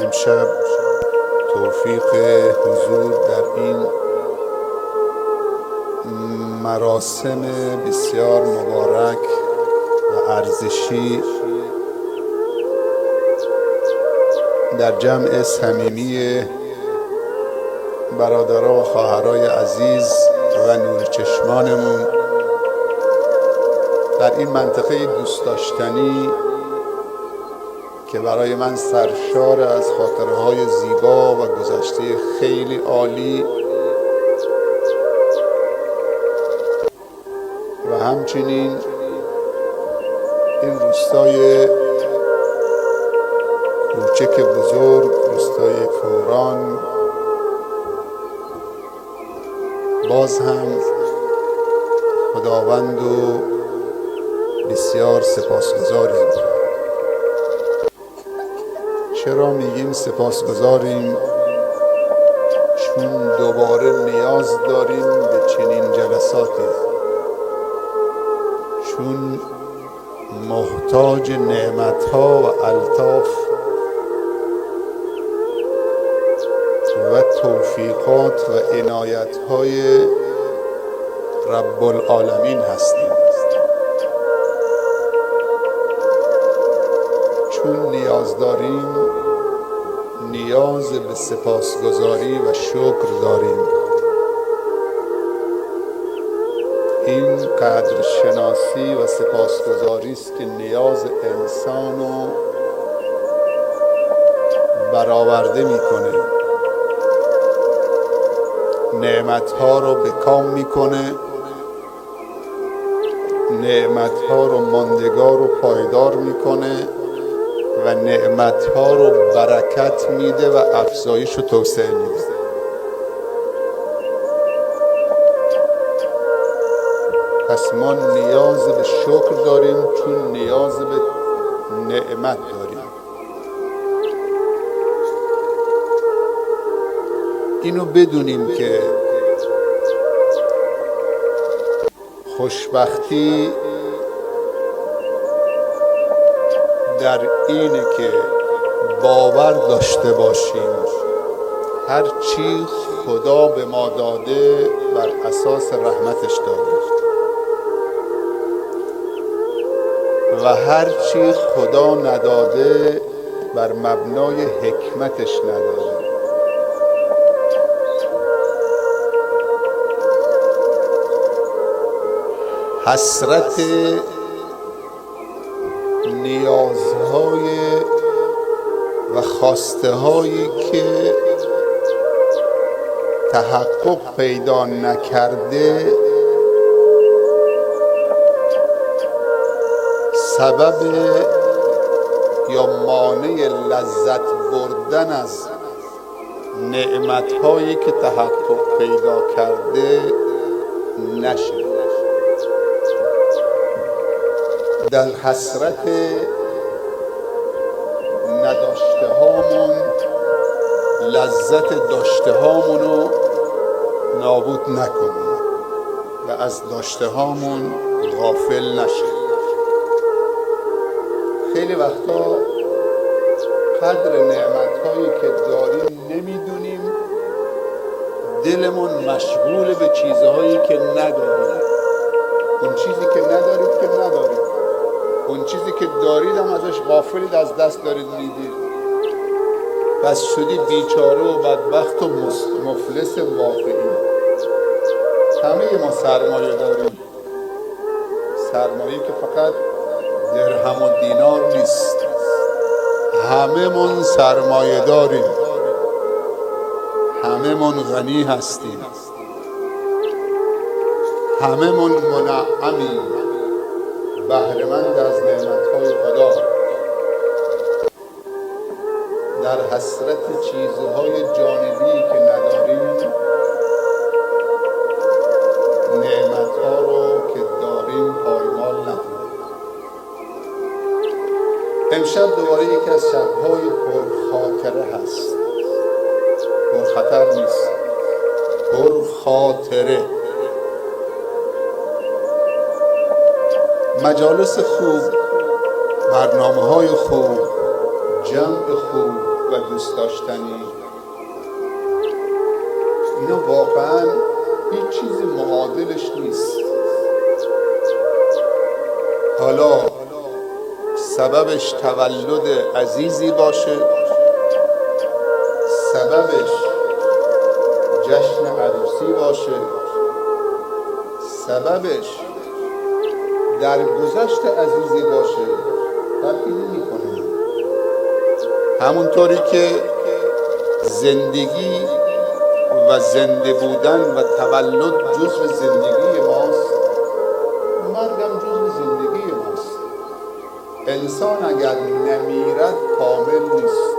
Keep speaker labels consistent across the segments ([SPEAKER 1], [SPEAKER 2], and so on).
[SPEAKER 1] امشب توفیق حضور در این مراسم بسیار مبارک و ارزشی در جمع صمیمی برادران و خواهرای عزیز و نور چشمانمون در این منطقه دوست داشتنی که برای من سرشار از خاطرهای زیبا و گذشته خیلی عالی و همچنین این روستای کوچک بزرگ، روستای کوران، باز هم خداوند و بسیار سپاسگزاریم. چرا میگیم سپاسگزاریم؟ چون دوباره نیاز داریم به چنین جلساتی، چون محتاج نعمتها و الطاف و توفیقات و عنایتهای رب العالمین هستیم، چون نیاز داریم، نیاز به سپاسگزاری و شکر داریم. این قدر شناسی و سپاسگزاری است که نیاز انسان رو برآورده میکنه، نعمتها رو به کام میکنه، نعمتها رو ماندگار و پایدار میکنه و نعمتها رو برکت میده و افزایش و توسعه میده. پس ما نیاز به شکر داریم چون نیاز به نعمت داریم. اینو بدونیم که خوشبختی در اینه که باور داشته باشیم هر چی خدا به ما داده بر اساس رحمتش داده و هر چی خدا نداده بر مبنای حکمتش نداده. حسرت نیازهای و خواسته هایی که تحقق پیدا نکرده سبب یا مانع لذت بردن از نعمت هایی که تحقق پیدا کرده نشه. در حسرت نداشته هامون لذت داشته هامونو نابود نکنیم و از داشته هامون غافل نشیم. خیلی وقتا قدر نعمت هایی که داریم نمیدونیم، دلمون مشغول به چیزهایی که نداریم. اون چیزی که ندارید که ندارید، اون چیزی که دارید هم ازش غافلید، از دست دارید میدید. پس شدی بیچاره و بدبخت و مفلس واقعی. همه ما سرمایه داریم، سرمایه که فقط درهم و دینار نیست، همه من سرمایه داریم، همه من غنی هستیم، همه من منعمیم، بهره‌مند از نعمت‌های خدا. در حسرت چیزهای جانبی که نداریم، نعمت‌ها رو که داریم پایمال نکنیم. امشب دوباره یکی از شب‌های پرخاطره هست، پرخطر نیست، پرخاطره. مجالس خوب، برنامه‌های خوب، جمع خوب، و دوست داشتنی، اینا واقعا هیچ چیز معادلش نیست. حالا سببش تولد عزیزی باشه، سببش جشن عروسی باشه، سببش درگذشت عزیزی باشه، فرقی نمی‌کنه. همونطوری که زندگی و زنده بودن و تولد جزء زندگی ماست، مرگم جزء زندگی ماست. انسان اگر نمیرد کامل نیست.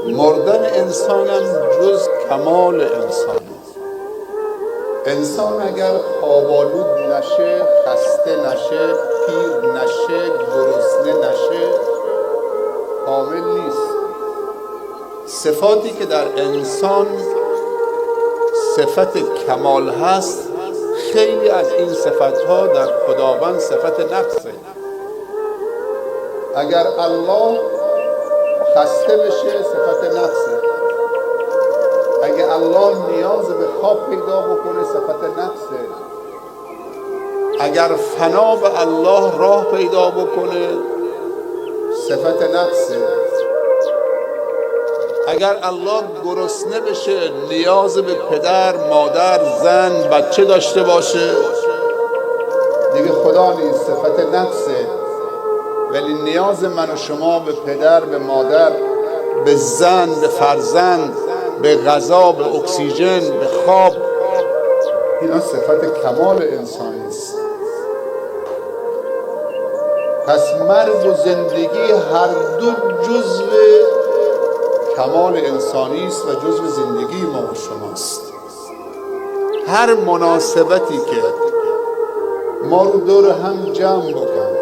[SPEAKER 1] مردن انسانم جز کمال انسان. انسان اگر خوابالود نشه، خسته نشه، پیر نشه، گرسنه نشه، کامل نیست. صفاتی که در انسان صفت کمال هست، خیلی از این صفتها در خداوند صفت نقصه. اگر الله خسته بشه صفت نقصه، اگه الله نیاز به خواب پیدا بکنه صفت نقصه، اگر فنا به الله راه پیدا بکنه صفت نقصه، اگر الله گرسنه بشه نیاز به پدر، مادر، زن، بچه داشته باشه دیگه خدا نیست، صفت نقصه. ولی نیاز من و شما به پدر، به مادر، به زن، به فرزند، به غذا، به اکسیژن، به خواب، اینا صفت کمال انسانی است. پس مرگ و زندگی هر دو جزء کمال انسانی است و جزء زندگی ما و شماست. هر مناسبتی که ما رو دور هم جمع بکن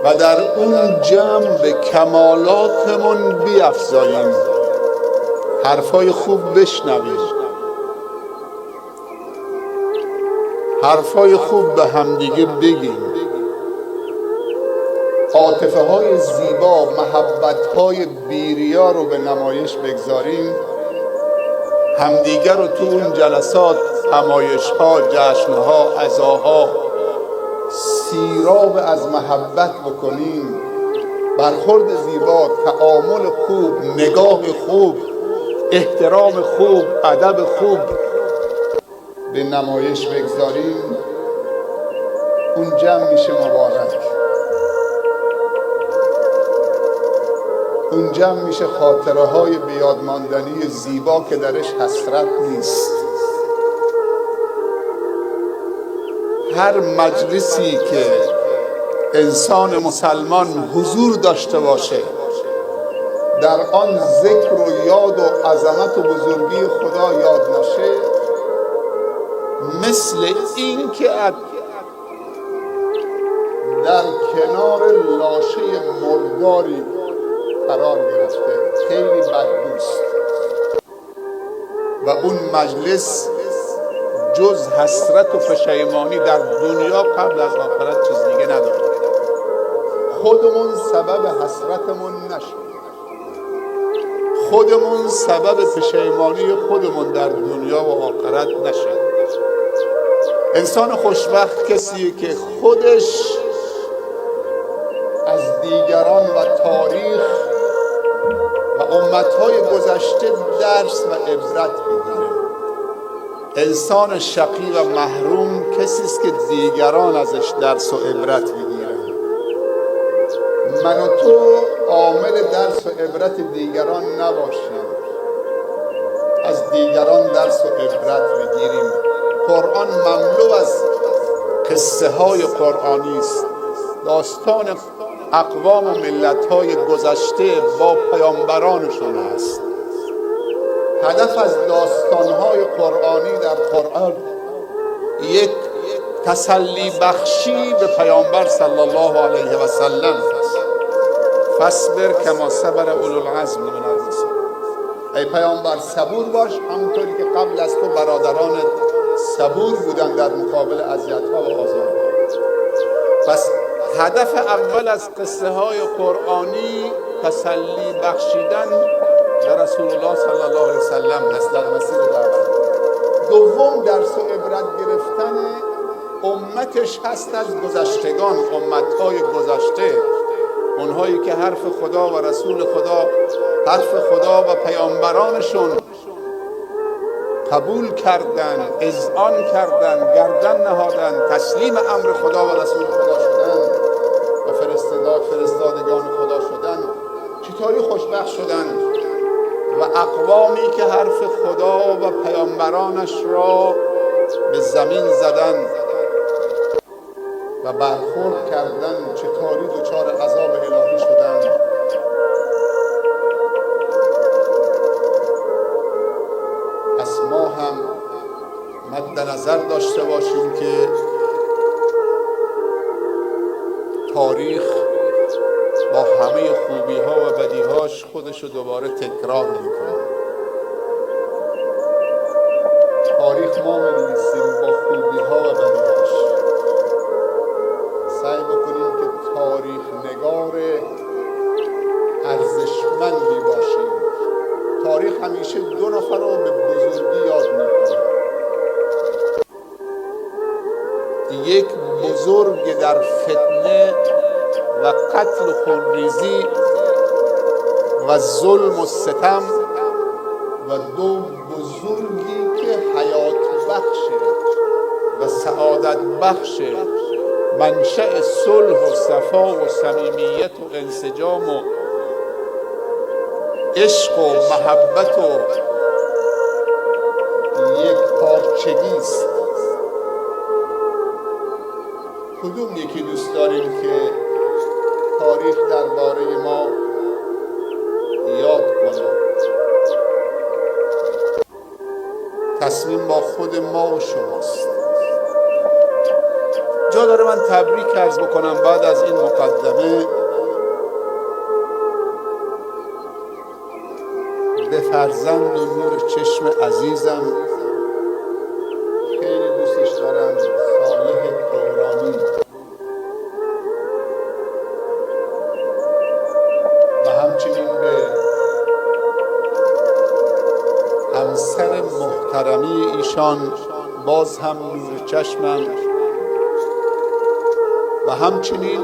[SPEAKER 1] و در اون جمع به کمالاتمون بیفزاییم، حرفای خوب بشنویم، حرفای خوب به همدیگه بگیم، عاطفه های زیبا، محبت های بیریا رو به نمایش بگذاریم، همدیگر رو تو اون جلسات، همایش ها، جشن ها، عزاها سیراب از محبت بکنیم، برخورد زیبا، تعامل خوب، نگاه خوب، احترام خوب، ادب خوب به نمایش بگذاریم، اون جمع میشه مبارک. اون جمع میشه خاطره های بیادماندنی زیبا که درش حسرت نیست. هر مجلسی که انسان مسلمان حضور داشته باشه، در آن ذکر و یاد و عظمت و بزرگی خدا یاد نشه، مثل این که در کنار لاشه مرداری قرار گرفته، خیلی بدبوست و اون مجلس جز حسرت و پشیمانی در دنیا قبل از آخرت چیز دیگه نداره. خودمون سبب حسرتمون نشیم، خودمون سبب پشیمانی خودمون در دنیا و آخرت نشیم. انسان خوشبخت کسیه که خودش از دیگران و تاریخ و امتهای گذشته درس و عبرت بگیره. انسان شقی و محروم کسی است که دیگران ازش درس و عبرت بگیرن. من و تو عامل درس و عبرت دیگران نباشیم، از دیگران درس و عبرت بگیریم. قرآن مملو از قصه های قرآنی است، داستان اقوام و ملت های گذشته با پیامبرانشون است. هدف از داستان‌های قرآنی در قرآن یک تسلی بخشی به پیامبر صلی الله علیه و سلم است. فاصبر کما صبر اولو العزم من الرسل. ای پیامبر صبور باش همونطوری که قبل از تو برادرانت صبور بودن در مقابل اذیت‌ها و آزارها. پس هدف اول از قصه های قرآنی تسلی بخشیدن به رسول الله صلی الله علیه وسلم است در مسیر دعوت. دوم درس و عبرت گرفتن امتش هست از گذشتگان، امتهای گذشته، اونهایی که حرف خدا و رسول خدا، حرف خدا و پیامبرانشون قبول کردن، اذعان کردن، گردن نهادن، تسلیم امر خدا و رسول خدا شدن و فرستادگان خدا شدن، چطوری خوشبخت شدن. و اقوامی که حرف خدا و پیامبرانش را به زمین زدن و برخورد کردن، چطوری دچار عذاب الهی شدن. پس ما هم مد نظر داشته باشیم که تاریخ با همه خوبی ها و بدی هاش خودشو دوباره تکرار میکنه. تاریخ ما می‌نویسیم با خوبی ها و بدی هاش. سعی بکنیم که تاریخ نگار ارزشمندی باشیم. تاریخ همیشه دو نفر رو به بزرگی یاد میکنه. یک بزرگ در فتنه و قتل و خونریزی و ظلم و ستم، و دو بزرگی که حیات بخشه و سعادت بخشه، منشأ صلح و صفا و صمیمیت و انسجام و عشق و محبت و یک پارچگی است. کدوم یکی دوست داریم که تاریخ درباره ما یاد کنه؟ تصمیم با خود ما و شماست. جا داره من تبریک عرض بکنم بعد از این مقدمه به فرزند و نور چشم عزیزم، خیلی دوستش دارم، صالح کورانی، و همچنین به همسر محترمی ایشان، باز هم نور چشمم، و همچنین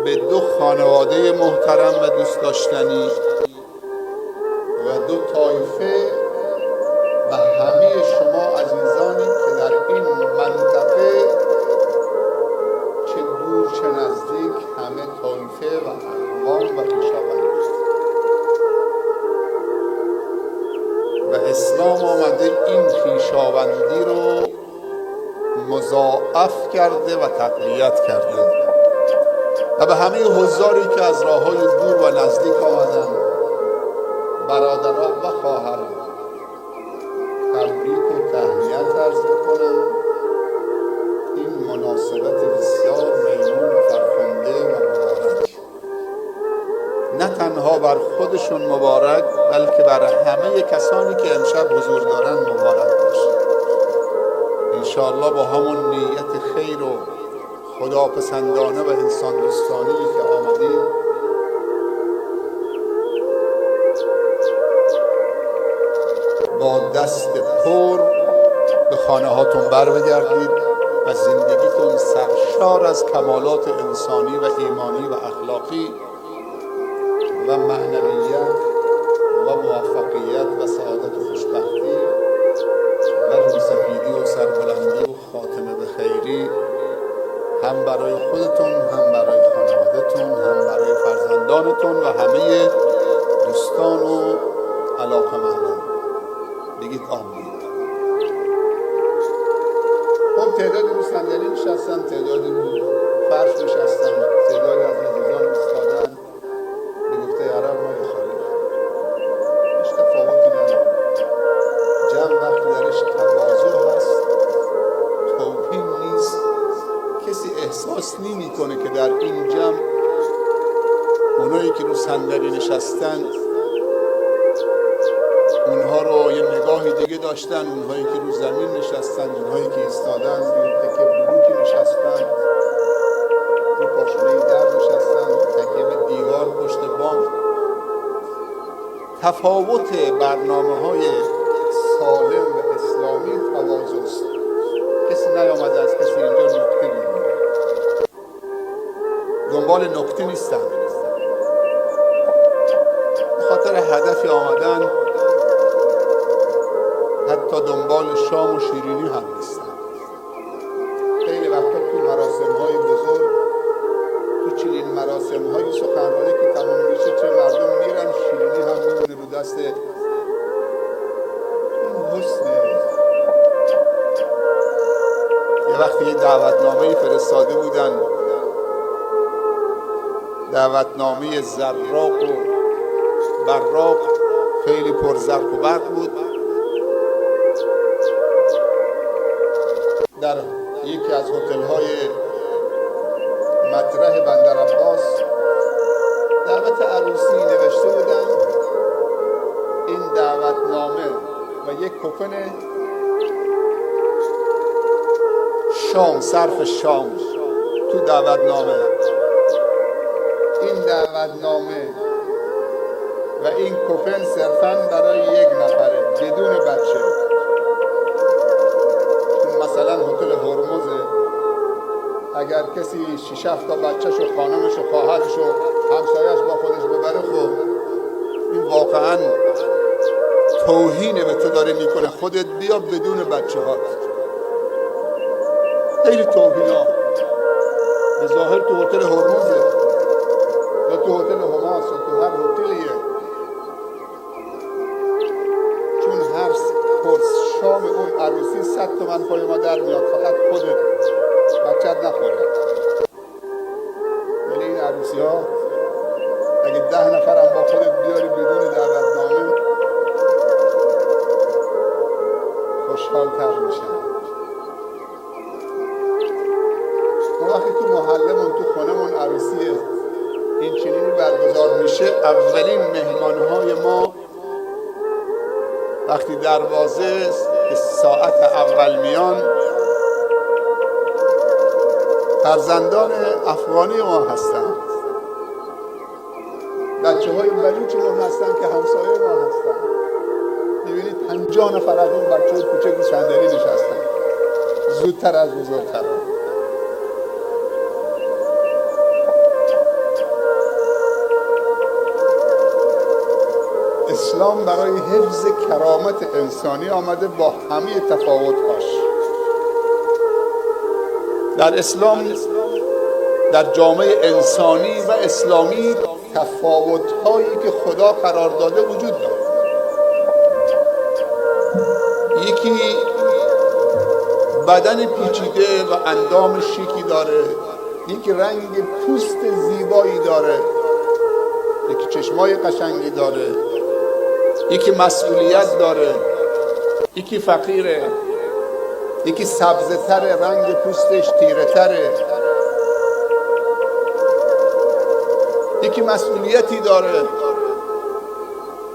[SPEAKER 1] به دو خانواده محترم و دوست داشتنی و دو طایفه و همه شما عزیزانی که در این منطقه چه دور چه نزدیک، همه طایفه و اقوام و خویشاوند، و اسلام آمده این خویشاوندی رو مضاعف کرده و تقویت کرده. و به همه حضاری که از راه‌های دور و نزدیک آمدن، برادران و خواهران، تبریک و تهنیت عرض می‌کنم. این مناسبت بسیار میمون و فرخنده و مبارک، نه تنها بر خودشون مبارک، بلکه بر همه کسانی که امشب حضور دارن مبارک باشه. انشاءالله با همون نیت خیر و خداپسندانه و انسان دوستانه‌ای که آمدید، با دست پر به خانه هاتون بر بگردید و زندگیتون سرشار از کمالات انسانی و ایمانی و اخلاقی و معنویت و موفقیت و سعادت و خوشبختی و روسپیدی و سربلندی و خاتمه به خیری، هم برای خودتون، هم برای خانوادتون، هم برای فرزندانتون و همه دوستان و علاقه‌مندان. بگید آمین. خب تعدادی رو صندلی نشستن، تعدادی رو فرش نشستن، تعدادی از عزیزان ایستادن. به گفته عرب ما خالی هیچ تفاوتی نداره. جمع وقتی درش تواضع هست، توهین نیست، کسی احساس نمی‌کنه که در این جمع اونایی که رو صندلی نشستن اونها رو یه نگاهی دیگه داشتن، اونهایی که رو زمین نشستن، اونهایی که ایستادن روی تکه بلوکی نشستن، پاشنه در نشستن، تکیه به دیوار پشت بام. تفاوت برنامه‌های سالم و اسلامی تواضع است. کسی نیامده از کسی اینجا نکته بگیره، دنبال نکته نیستن، به خاطر هدفی آمدن، حتی دنبال شام و شیرینی هم نیستن. خیلی وقتا تو مراسم‌های بزرگ، تو چنین مراسم‌های سخنرانی که تمام میشه، چه مردم میرن شیرینی هم میمونه رو دست. این حسنه. یه وقتی یه دعوتنامه فرستاده بودن، دعوتنامه زراق و براق، خیلی پر زرق و برق بود. در یکی از هتل‌های مطرح بندر عباس دعوت عروسی نوشته بودن. این دعوتنامه و یک کوپن شام، صرف شام تو دعوتنامه. این دعوتنامه و این کوپن صرفاً برای یک نفره بدون بچه. مثلا هتل هرمزه، اگر کسی 6-7 تا بچه‌شو، خانمشو، خواهرشو، همسایه‌اش با خودش ببره، خب این واقعاً توهین به تو داره میکنه. خودت بیا بدون بچه‌هات. خیلی توهینا. به ظاهر تو هتل هرمزه یا تو هتل هماس یا تو هر هتلیه، چون هر کورس شام اون عروسی 100 تومن پای ما در میاد، فقط خودت بچت نخوره. ولی این عروسی ها اگه 10 نفرم با خودت بیاری بدون دعوتنامه، خوشحال تر میشن. ما وقتی تو محلمون، تو خونمون عروسی این چنینی برگزار میشه، اولین مهمانهای ما وقتی دروازه ساعت اول میان، فرزندان افغانی ما هستند، بچه های بلوچمون هستن که همسایه ما هستن. میبینید 50 نفر از اون بچه های کوچک صندلی نشستن، زودتر از بزرگتران. اسلام برای حفظ کرامت انسانی آمده با همه تفاوت‌هاش. در اسلام، در جامعه انسانی و اسلامی، تفاوت‌هایی که خدا قرار داده وجود دارد. یکی بدن پیچیده و اندام شیکی داره، یکی رنگ پوست زیبایی داره، یکی چشمای قشنگی داره، یکی مسئولیت داره، یکی فقیره، یکی سبزه تره، رنگ پوستش تیره تره، یکی مسئولیتی داره،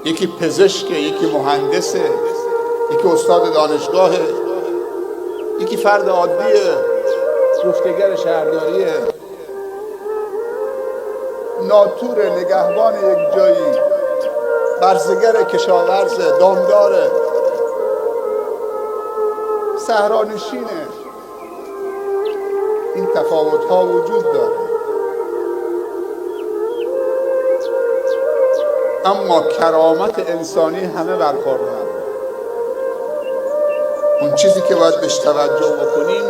[SPEAKER 1] یکی پزشکه، یکی مهندسه، یکی استاد دانشگاهه، یکی فرد عادیه، گفتگر شهرداریه، ناتوره، نگهبان یک جایی، برزگر کشاورزه، دامداره، صحرانشینه. این تفاوت‌ها وجود داره. اما کرامت انسانی همه برخوردن. اون چیزی که باید بهش توجه بکنیم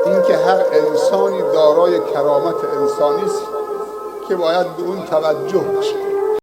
[SPEAKER 1] این که هر انسانی دارای کرامت انسانی است که باید به اون توجه بشه.